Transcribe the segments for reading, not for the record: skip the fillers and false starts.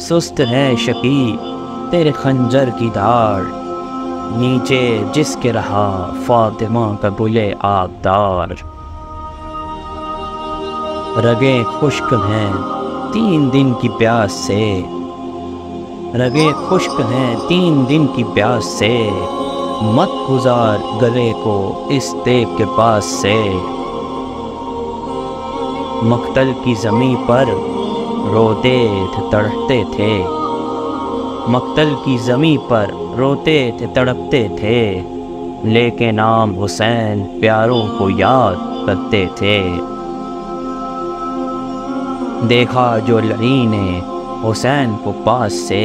سست ہے شقی تیرے خنجر کی دھاڑ، نیچے جس کے رہا فاطمہ کا بلے آبدار۔ رگیں خشک ہیں 3 دن کی پیاس سے، رگیں خشک ہیں 3 دن کی پیاس سے، مت گزار گلے کو اس دیگ کے پاس سے۔ مقتل کی زمیں پر روتے تھے تڑپتے تھے، مقتل کی زمیں پر روتے تھے تڑپتے تھے، لیکن نام حسین پیاروں کو یاد کرتے تھے۔ دیکھا جو لعین حسین کو پاس سے،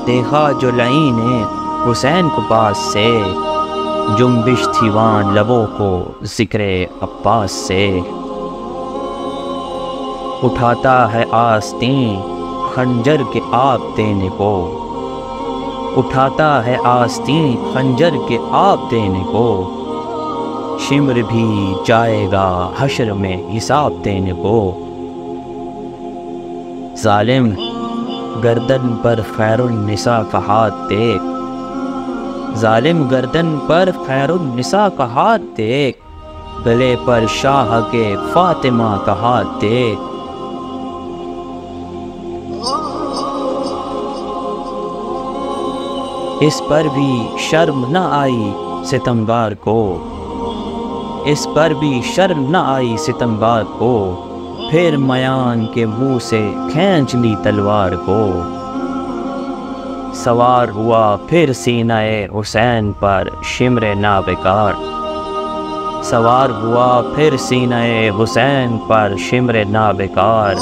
دیکھا جو لعین حسین کو پاس سے، جنبش تھی وان لبوں کو ذکر عباس سے۔ اٹھاتا ہے آستین خنجر کے آپ دینے کو، اٹھاتا ہے آستین خنجر کے آپ دینے کو، شمر بھی جائے گا حشر میں حساب دینے کو۔ ظالم گردن پر خیر النساء کا ہاتھ دیکھ، ظالم گردن پر خیر النساء کا ہاتھ دیکھ، گلے پر شاہ کے فاطمہ کا ہاتھ دیکھ۔ اس پر بھی شرم نہ آئی ستمگار کو، اس پر بھی شرم نہ آئی ستمگار کو، پھر میان کے منہ سے کھینچ لی تلوار کو۔ سوار ہوا پھر سینہ حسین پر شمر نابکار، سوار ہوا پھر سینہ حسین پر شمر نابکار،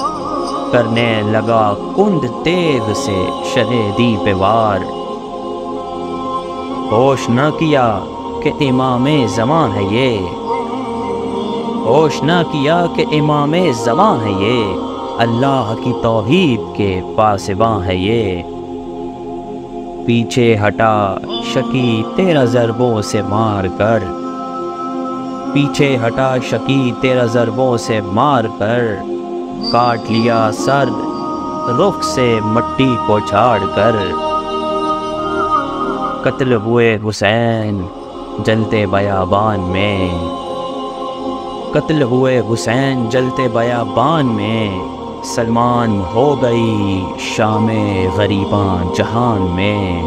کرنے لگا کند تیغ سے شریدی پہ وار۔ ہوش نہ کیا کہ امام زمان ہے یہ، ہوش نہ کیا کہ امام زمان ہے یہ، اللہ کی توحید کے پاسباں ہے یہ۔ پیچھے ہٹا شقی تیرا ضربوں سے مار کر، پیچھے ہٹا شقی تیرا ضربوں سے مار کر، کاٹ لیا سر رخ سے مٹی کو جھاڑ کر۔ قتل ہوئے حسین جلتے بیابان میں، قتل ہوئے حسین جلتے بیابان میں، سلمان ہو گئی شام غریباں جہان میں۔